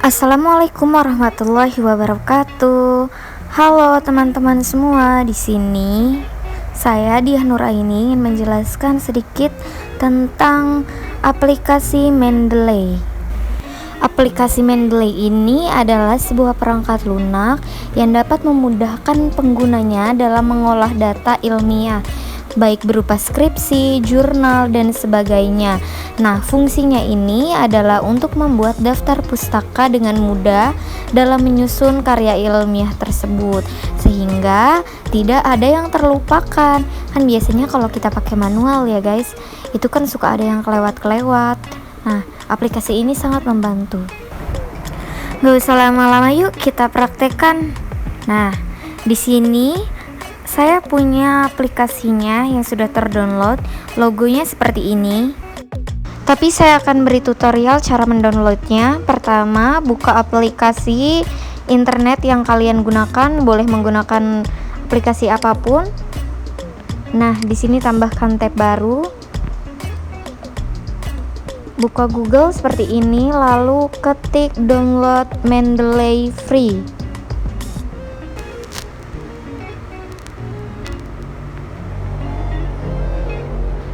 Assalamualaikum warahmatullahi wabarakatuh. Halo teman-teman semua, di sini saya Diah Nuraini ingin menjelaskan sedikit tentang aplikasi Mendeley. Aplikasi Mendeley ini adalah sebuah perangkat lunak yang dapat memudahkan penggunanya dalam mengolah data ilmiah, baik berupa skripsi, jurnal, dan sebagainya. Nah, fungsinya ini adalah untuk membuat daftar pustaka dengan mudah dalam menyusun karya ilmiah tersebut, sehingga tidak ada yang terlupakan. Kan biasanya kalau kita pakai manual ya guys, itu kan suka ada yang kelewat-kelewat. Nah, aplikasi ini sangat membantu. Gak usah lama-lama, yuk kita praktekkan. Nah, di sini saya punya aplikasinya yang sudah terdownload. Logonya seperti ini. Tapi saya akan beri tutorial cara mendownloadnya. Pertama, buka aplikasi internet yang kalian gunakan. Boleh menggunakan aplikasi apapun. Nah, di sini tambahkan tab baru. Buka Google seperti ini, lalu ketik download Mendeley free.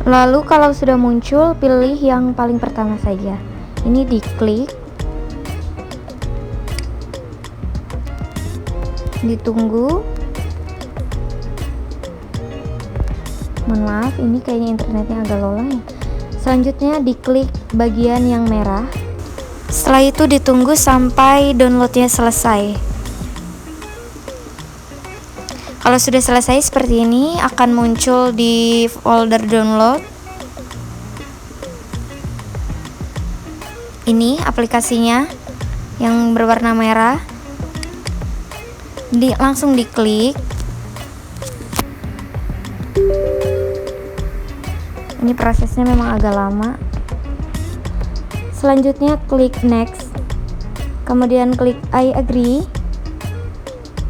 Lalu kalau sudah muncul, pilih yang paling pertama saja. Ini diklik, ditunggu. Mohon maaf, ini kayaknya internetnya agak lola ya. Selanjutnya diklik bagian yang merah. Setelah itu ditunggu sampai downloadnya selesai. Kalau sudah selesai seperti ini, akan muncul di folder download. Ini aplikasinya yang berwarna merah. Langsung diklik. Ini prosesnya memang agak lama. Selanjutnya klik next. Kemudian klik I agree.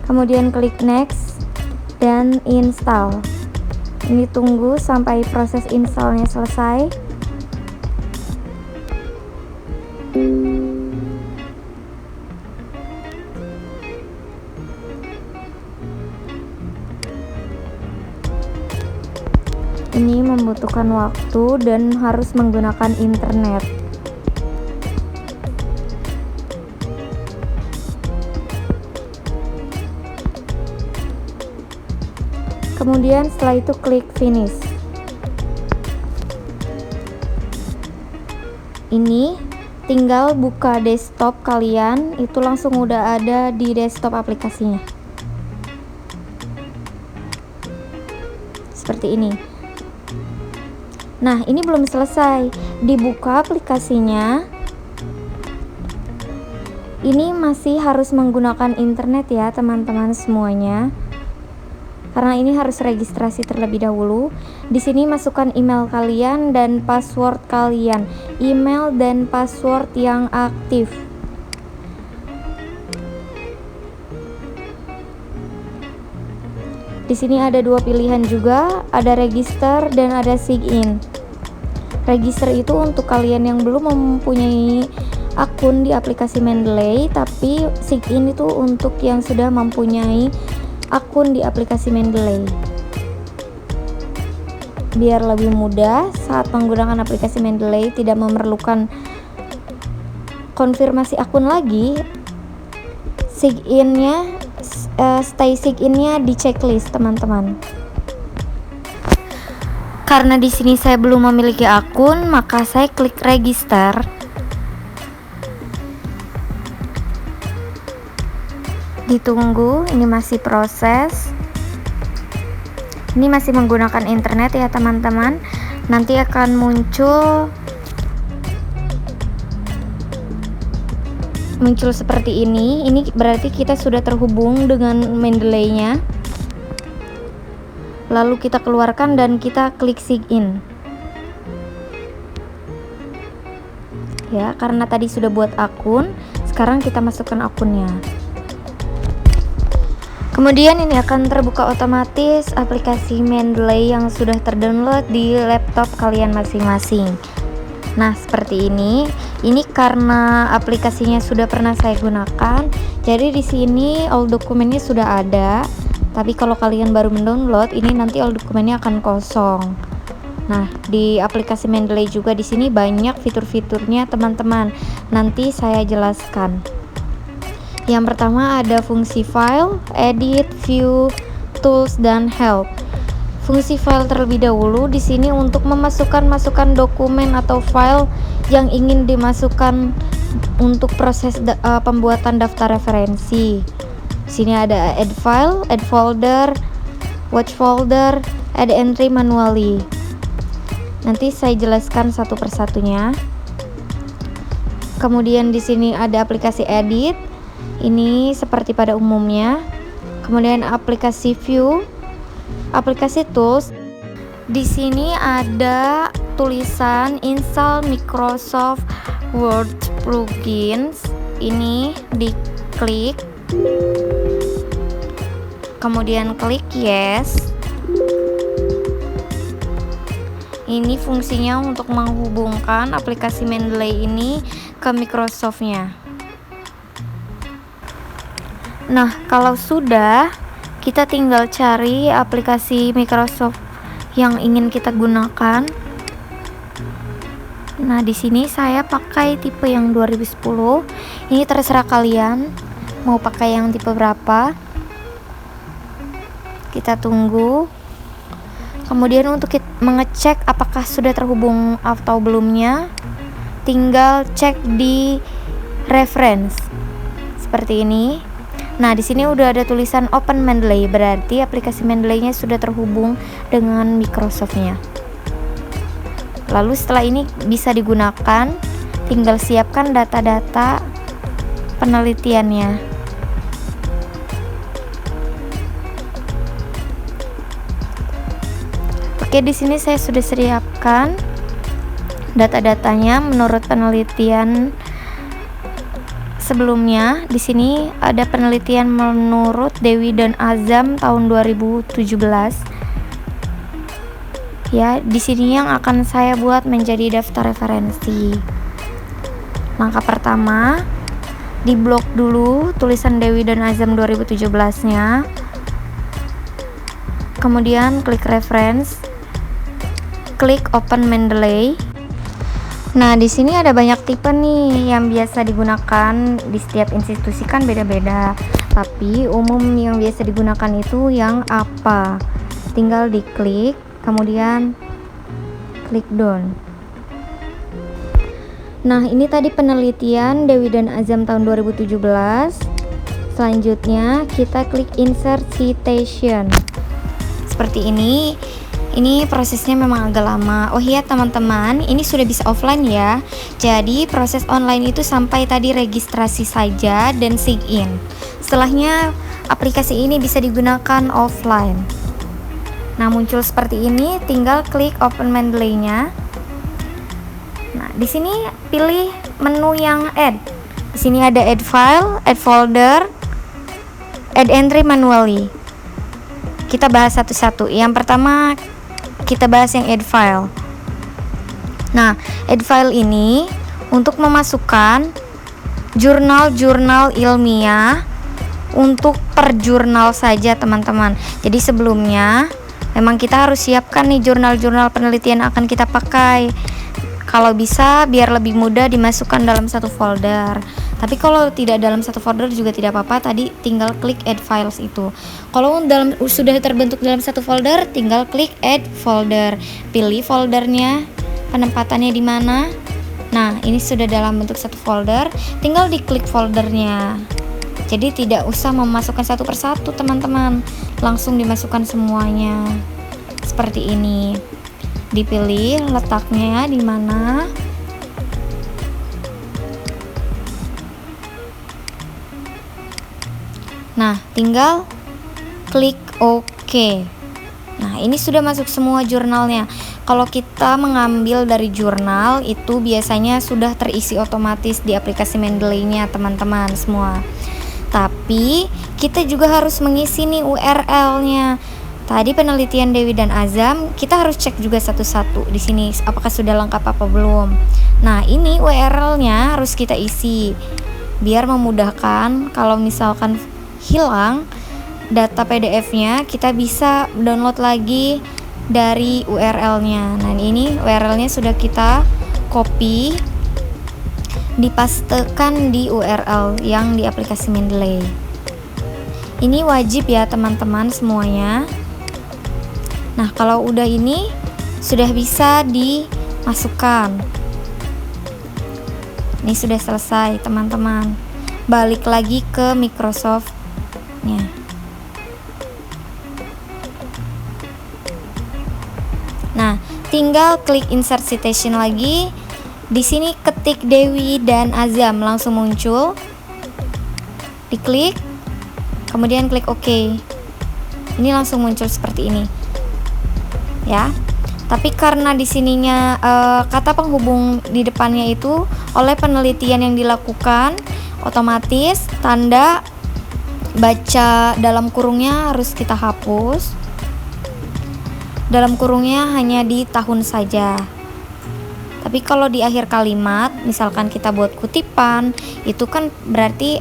Kemudian klik next dan install. Ini tunggu sampai proses installnya selesai. Ini membutuhkan waktu dan harus menggunakan internet. Kemudian setelah itu klik finish. Ini tinggal buka desktop kalian, itu langsung udah ada di desktop aplikasinya. Seperti ini. Nah, ini belum selesai. Dibuka aplikasinya. Ini masih harus menggunakan internet ya, teman-teman semuanya. Karena ini harus registrasi terlebih dahulu. Di sini masukkan email kalian dan password kalian. Email dan password yang aktif. Di sini ada dua pilihan juga, ada register dan ada sign in. Register itu untuk kalian yang belum mempunyai akun di aplikasi Mendeley, tapi sign in itu untuk yang sudah mempunyai akun di aplikasi Mendeley. Biar lebih mudah saat menggunakan aplikasi Mendeley, tidak memerlukan konfirmasi akun lagi. Stay sign in-nya di checklist, teman-teman. Karena di sini saya belum memiliki akun, maka saya klik register. Ditunggu, ini masih proses. Ini masih menggunakan internet ya, teman-teman. Nanti akan muncul seperti ini. Ini berarti kita sudah terhubung dengan Mendeley-nya. Lalu kita keluarkan dan kita klik sign in. Ya, karena tadi sudah buat akun, sekarang kita masukkan akunnya. Kemudian ini akan terbuka otomatis aplikasi Mendeley yang sudah terdownload di laptop kalian masing-masing. Nah, seperti ini. Ini karena aplikasinya sudah pernah saya gunakan, jadi di sini all dokumennya sudah ada. Tapi kalau kalian baru mendownload, ini nanti all dokumennya akan kosong. Nah, di aplikasi Mendeley juga di sini banyak fitur-fiturnya, teman-teman. Nanti saya jelaskan. Yang pertama ada fungsi file, edit, view, tools, dan help. Fungsi file terlebih dahulu di sini untuk memasukkan dokumen atau file yang ingin dimasukkan untuk proses pembuatan daftar referensi. Di sini ada add file, add folder, watch folder, add entry manually. Nanti saya jelaskan satu persatunya. Kemudian di sini ada aplikasi edit. Ini seperti pada umumnya. Kemudian aplikasi view, aplikasi tools. Di sini ada tulisan install Microsoft Word plugins. Ini diklik. Kemudian klik yes. Ini fungsinya untuk menghubungkan aplikasi Mendeley ini ke Microsoft-nya. Nah, kalau sudah, kita tinggal cari aplikasi Microsoft yang ingin kita gunakan. Nah, di sini saya pakai tipe yang 2010. Ini terserah kalian mau pakai yang tipe berapa. Kita tunggu. Kemudian untuk mengecek apakah sudah terhubung atau belumnya, tinggal cek di reference. Seperti ini. Nah, di sini udah ada tulisan Open Mendeley, berarti aplikasi Mendeley-nya sudah terhubung dengan Microsoft-nya. Lalu setelah ini bisa digunakan, tinggal siapkan data-data penelitiannya. Oke, di sini saya sudah siapkan data-datanya menurut penelitian sebelumnya. Di sini ada penelitian menurut Dewi dan Azam tahun 2017. Ya, di sini yang akan saya buat menjadi daftar referensi. Langkah pertama, diblok dulu tulisan Dewi dan Azam 2017-nya. Kemudian klik reference, klik Open Mendeley. Nah, di sini ada banyak tipe nih yang biasa digunakan di setiap institusi, kan beda-beda. Tapi umum yang biasa digunakan itu yang apa? Tinggal diklik, kemudian klik done. Nah, ini tadi penelitian Dewi dan Azam tahun 2017. Selanjutnya kita klik insert citation. Seperti ini. Ini prosesnya memang agak lama. Oh iya teman-teman, ini sudah bisa offline ya. Jadi proses online itu sampai tadi registrasi saja dan sign in. Setelahnya aplikasi ini bisa digunakan offline. Nah, muncul seperti ini, tinggal klik Open Mendeley-nya. Nah, di sini pilih menu yang add. Di sini ada add file, add folder, add entry manually. Kita bahas satu-satu. Yang pertama kita bahas yang add file. Nah, add file ini untuk memasukkan jurnal-jurnal ilmiah untuk per jurnal saja, teman-teman. Jadi sebelumnya memang kita harus siapkan nih jurnal-jurnal penelitian akan kita pakai. Kalau bisa biar lebih mudah dimasukkan dalam satu folder. Tapi kalau tidak dalam satu folder juga tidak apa-apa, tadi tinggal klik add files itu. Kalau sudah terbentuk dalam satu folder, tinggal klik add folder. Pilih foldernya, penempatannya di mana. Nah, ini sudah dalam bentuk satu folder, tinggal diklik foldernya. Jadi tidak usah memasukkan satu persatu, teman-teman. Langsung dimasukkan semuanya. Seperti ini. Dipilih letaknya di mana. Nah, tinggal klik OK. Nah, ini sudah masuk semua jurnalnya. Kalau kita mengambil dari jurnal, itu biasanya sudah terisi otomatis di aplikasi Mendeley-nya, teman-teman semua. Tapi, kita juga harus mengisi nih URL-nya. Tadi penelitian Dewi dan Azam, kita harus cek juga satu-satu di sini apakah sudah lengkap apa belum. Nah, ini URL-nya harus kita isi biar memudahkan kalau misalkan hilang data PDF-nya, kita bisa download lagi dari URL-nya. Nah, ini URL-nya sudah kita copy, dipastekan di URL yang di aplikasi Mendeley. Ini wajib ya teman-teman semuanya. Nah, kalau udah ini sudah bisa dimasukkan. Ini sudah selesai teman-teman. Balik lagi ke Microsoft-nya. Nah, tinggal klik insert citation lagi. Di sini ketik Dewi dan Azam langsung muncul. Diklik, kemudian klik OK. Ini langsung muncul seperti ini. Ya. Tapi karena di sininya kata penghubung di depannya itu oleh penelitian yang dilakukan, otomatis tanda baca dalam kurungnya harus kita hapus. Dalam kurungnya hanya di tahun saja. Tapi kalau di akhir kalimat, misalkan kita buat kutipan, itu kan berarti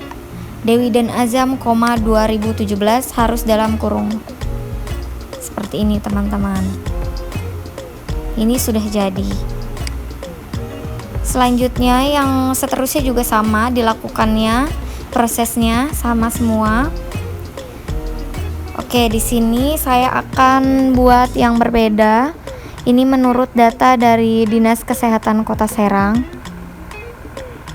Dewi dan Azam, 2017 harus dalam kurung. Seperti ini teman-teman. Ini sudah jadi. Selanjutnya yang seterusnya juga sama dilakukannya, prosesnya sama semua. Oke, di sini saya akan buat yang berbeda. Ini menurut data dari Dinas Kesehatan Kota Serang.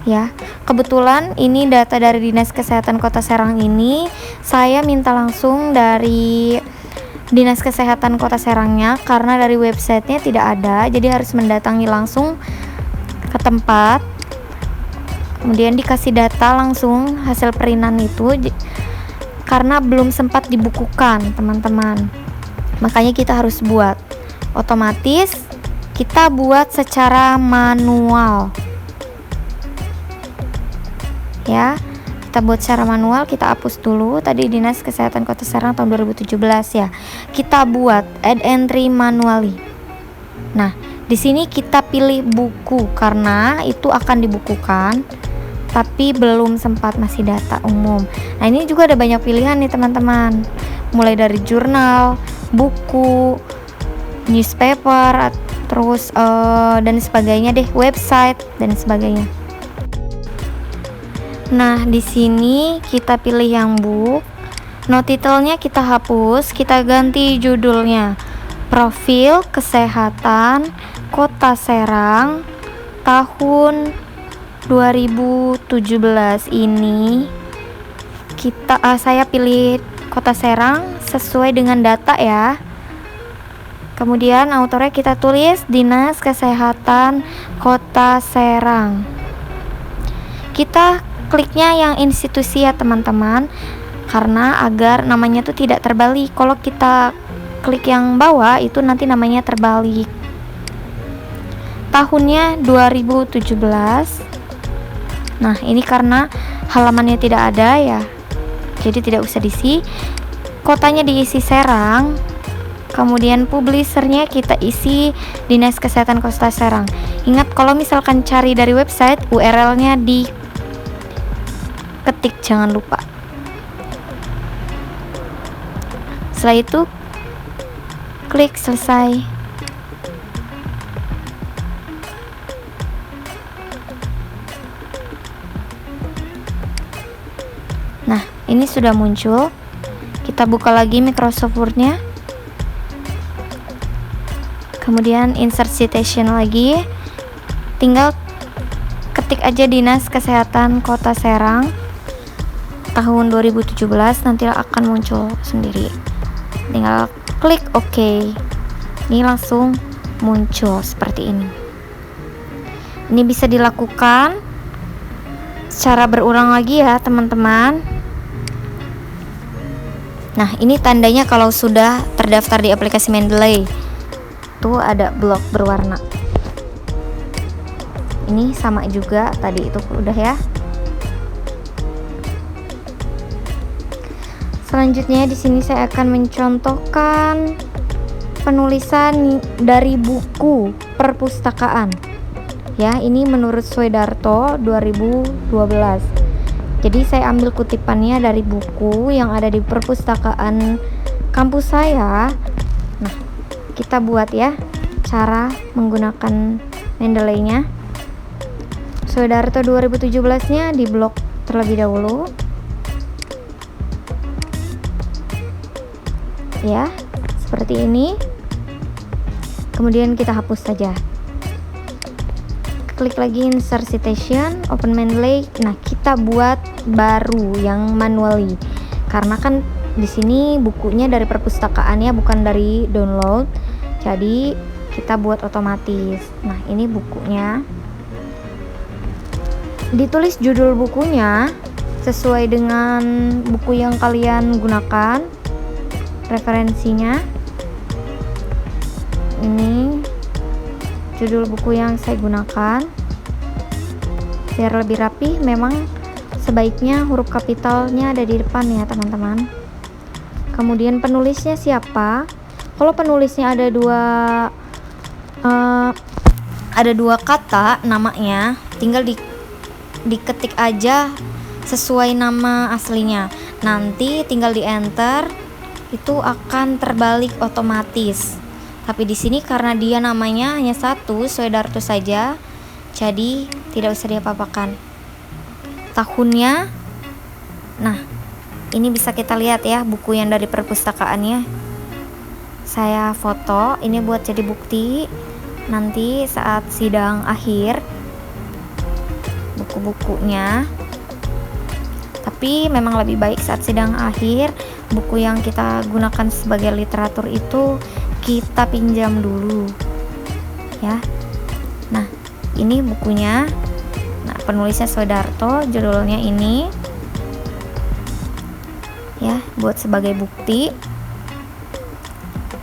Ya, kebetulan ini data dari Dinas Kesehatan Kota Serang ini saya minta langsung dari Dinas Kesehatan Kota Serangnya karena dari websitenya tidak ada, jadi harus mendatangi langsung ke tempat, kemudian dikasih data langsung hasil perinan itu karena belum sempat dibukukan teman-teman, makanya kita harus buat otomatis, kita buat secara manual ya. Kita buat secara manual, kita hapus dulu tadi Dinas Kesehatan Kota Serang tahun 2017 ya. Kita buat add entry manually. Nah, di sini kita pilih buku karena itu akan dibukukan tapi belum sempat, masih data umum. Nah, ini juga ada banyak pilihan nih teman-teman. Mulai dari jurnal, buku, newspaper, terus dan sebagainya deh, website dan sebagainya. Nah, di sini kita pilih yang book. No title-nya kita hapus, kita ganti judulnya Profil Kesehatan Kota Serang tahun 2017 ini. Saya pilih Kota Serang sesuai dengan data ya. Kemudian autornya kita tulis Dinas Kesehatan Kota Serang. Kita kliknya yang institusi ya teman-teman, karena agar namanya tuh tidak terbalik. Kalau kita klik yang bawah itu nanti namanya terbalik. Tahunnya 2017. Nah, ini karena halamannya tidak ada ya, jadi tidak usah diisi. Kotanya diisi Serang. Kemudian publishernya kita isi Dinas Kesehatan Kota Serang. Ingat kalau misalkan cari dari website, URL-nya di ketik, jangan lupa. Setelah itu klik selesai. Nah, ini sudah muncul. Kita buka lagi Microsoft Word-nya. Kemudian insert citation lagi. Tinggal ketik aja Dinas Kesehatan Kota Serang tahun 2017, nanti akan muncul sendiri. Tinggal klik OK. Ini langsung muncul seperti ini. Ini bisa dilakukan secara berulang lagi ya teman-teman. Nah, ini tandanya kalau sudah terdaftar di aplikasi Mendeley. Tuh ada blok berwarna. Ini sama juga tadi itu udah ya. Selanjutnya di sini saya akan mencontohkan penulisan dari buku perpustakaan. Ya, ini menurut Swedarto 2012. Jadi saya ambil kutipannya dari buku yang ada di perpustakaan kampus saya. Nah, kita buat ya cara menggunakan Mendeley-nya. Swedarto 2017-nya diblok terlebih dahulu. Ya, seperti ini. Kemudian kita hapus saja. Klik lagi insert citation, open Mendeley. Nah, kita buat baru yang manually. Karena kan di sini bukunya dari perpustakaan ya, bukan dari download. Jadi kita buat otomatis. Nah, ini bukunya. Ditulis judul bukunya sesuai dengan buku yang kalian gunakan. Referensinya. Ini judul buku yang saya gunakan. Biar lebih rapi, memang sebaiknya huruf kapitalnya ada di depan ya teman-teman. Kemudian penulisnya siapa? Kalau penulisnya ada dua kata namanya, tinggal diketik aja sesuai nama aslinya. Nanti tinggal di enter, itu akan terbalik otomatis. Tapi di sini karena dia namanya hanya satu, Swedarto saja, jadi tidak usah diapa-apakan. Tahunnya, nah ini bisa kita lihat ya buku yang dari perpustakaannya. Saya foto, ini buat jadi bukti. Nanti saat sidang akhir, buku-bukunya. Tapi memang lebih baik saat sidang akhir, buku yang kita gunakan sebagai literatur itu kita pinjam dulu ya. Nah, ini bukunya. Nah, penulisnya Swedarto, judulnya ini ya, buat sebagai bukti.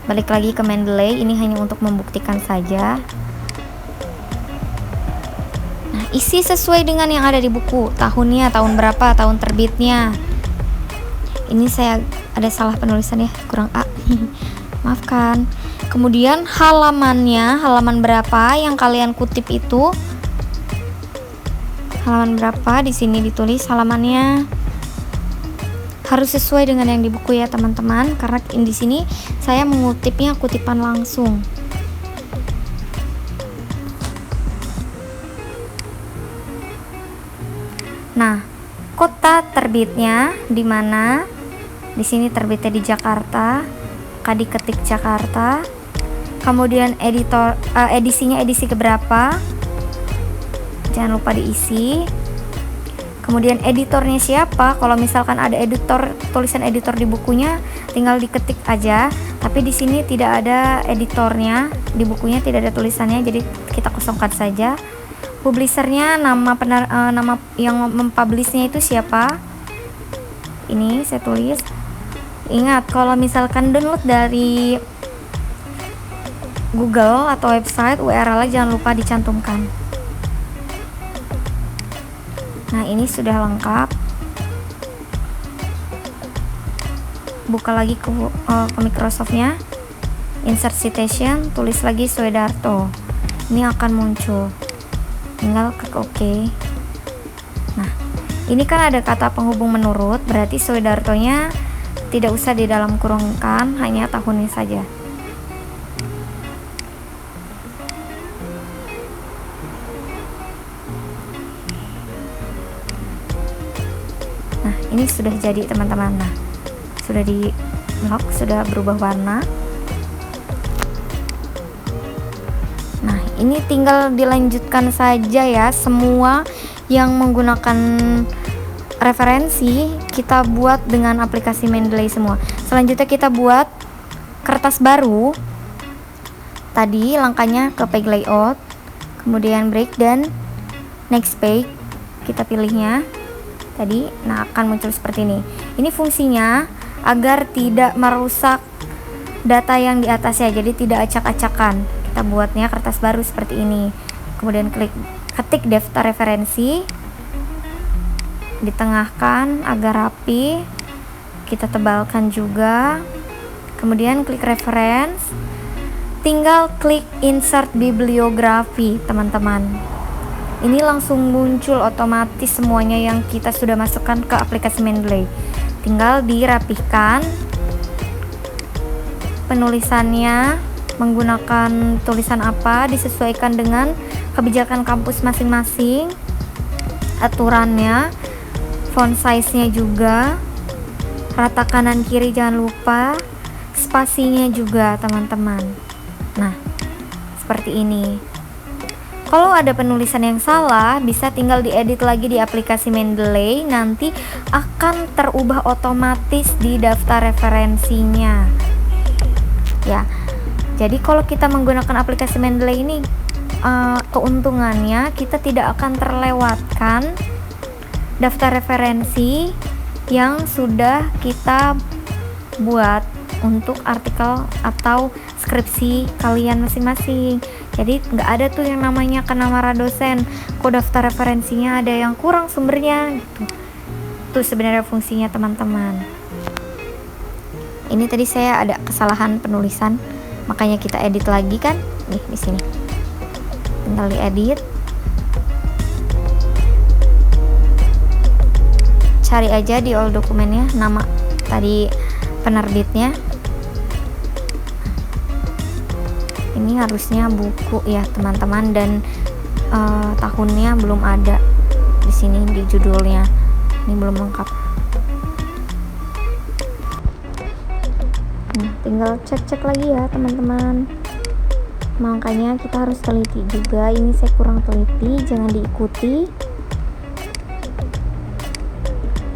Balik lagi ke Mendeley, ini hanya untuk membuktikan saja. Nah, isi sesuai dengan yang ada di buku, tahunnya, tahun berapa, tahun terbitnya. Ini saya ada salah penulisan ya, kurang A. Maafkan. Kemudian halamannya, halaman berapa yang kalian kutip itu? Halaman berapa? Di sini ditulis halamannya. Harus sesuai dengan yang di buku ya teman-teman, karena di sini saya mengutipnya kutipan langsung. Nah, kota terbitnya di mana? Di sini terbitnya di Jakarta. Kadi ketik Jakarta. Kemudian editor edisinya edisi keberapa? Jangan lupa diisi. Kemudian editornya siapa? Kalau misalkan ada tulisan editor di bukunya, tinggal diketik aja. Tapi di sini tidak ada editornya, di bukunya tidak ada tulisannya, jadi kita kosongkan saja. Publishernya, nama yang mempublishnya itu siapa? Ini saya tulis. Ingat, kalau misalkan download dari Google atau website, URL-nya jangan lupa dicantumkan. Nah, ini sudah lengkap. Buka lagi ke Microsoft-nya. Insert citation, tulis lagi Swedarto. Ini akan muncul. Tinggal klik OK. Nah, ini kan ada kata penghubung menurut, berarti Swedarto-nya tidak usah di dalam kurungkan, hanya tahunnya saja. Nah, ini sudah jadi teman-teman. Nah, sudah di lock, sudah berubah warna. Nah, ini tinggal dilanjutkan saja ya, semua yang menggunakan referensi kita buat dengan aplikasi Mendeley semua. Selanjutnya kita buat kertas baru. Tadi langkahnya ke page layout, kemudian break dan next page. Kita pilihnya tadi. Nah, akan muncul seperti ini. Ini fungsinya agar tidak merusak data yang di atasnya, jadi tidak acak-acakan. Kita buatnya kertas baru seperti ini. Kemudian ketik daftar referensi, ditengahkan agar rapi, kita tebalkan juga. Kemudian klik reference, tinggal klik insert bibliografi teman-teman. ini langsung muncul otomatis semuanya yang kita sudah masukkan ke aplikasi Mendeley. Tinggal dirapihkan penulisannya, menggunakan tulisan apa disesuaikan dengan kebijakan kampus masing-masing, aturannya, font size-nya juga, rata kanan kiri jangan lupa, spasinya juga teman-teman. Nah, seperti ini. Kalau ada penulisan yang salah, bisa tinggal diedit lagi di aplikasi Mendeley, nanti akan terubah otomatis di daftar referensinya. Ya, jadi kalau kita menggunakan aplikasi Mendeley ini, keuntungannya kita tidak akan terlewatkan daftar referensi yang sudah kita buat untuk artikel atau skripsi kalian masing-masing. Jadi nggak ada tuh yang namanya kena marah dosen, kok daftar referensinya ada yang kurang sumbernya gitu. Itu sebenarnya fungsinya teman-teman. Ini tadi saya ada kesalahan penulisan, makanya kita edit lagi kan. Nih di sini. Tinggal diedit. Cari aja di all dokumennya nama tadi penerbitnya. Ini harusnya buku ya teman-teman, dan tahunnya belum ada di sini di judulnya. Ini belum lengkap. Nah, tinggal cek-cek lagi ya teman-teman. Makanya kita harus teliti juga. Ini saya kurang teliti, jangan diikuti.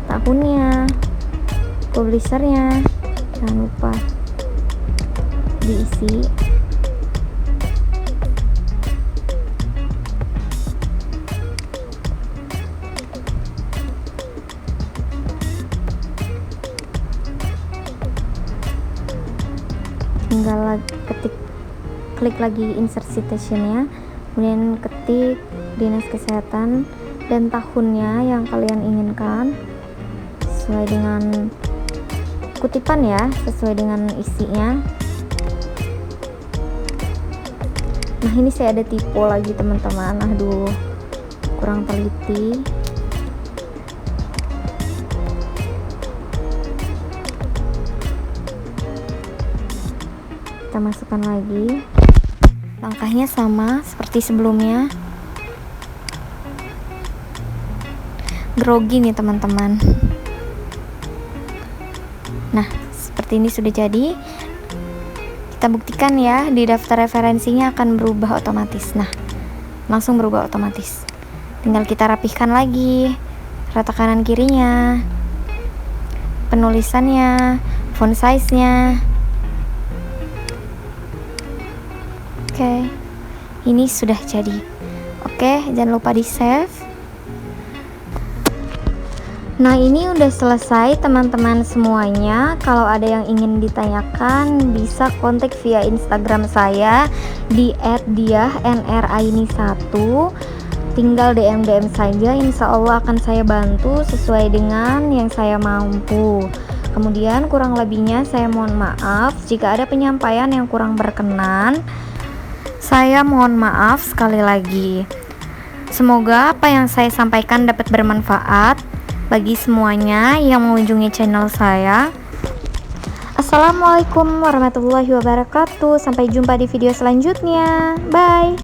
Tahunnya, publishernya, jangan lupa diisi. Tinggal klik lagi insert citation-nya, kemudian ketik dinas kesehatan dan tahunnya yang kalian inginkan sesuai dengan kutipan ya, sesuai dengan isinya. Nah, ini saya ada typo lagi teman-teman, aduh kurang teliti. Kita masukkan lagi, langkahnya sama seperti sebelumnya. Grogi nih teman-teman. Nah, seperti ini sudah jadi. Kita buktikan ya, di daftar referensinya akan berubah otomatis. Nah, langsung berubah otomatis. Tinggal kita rapihkan lagi rata kanan kirinya, penulisannya, font size-nya. Oke, ini sudah jadi. Oke, jangan lupa di save. Nah, ini udah selesai teman-teman semuanya. Kalau ada yang ingin ditanyakan, bisa kontak via Instagram saya di @diahnraini1. Tinggal DM saja, insya Allah akan saya bantu sesuai dengan yang saya mampu. Kemudian kurang lebihnya saya mohon maaf jika ada penyampaian yang kurang berkenan. Saya mohon maaf sekali lagi. Semoga apa yang saya sampaikan dapat bermanfaat bagi semuanya yang mengunjungi channel saya. Assalamualaikum warahmatullahi wabarakatuh. Sampai jumpa di video selanjutnya. Bye.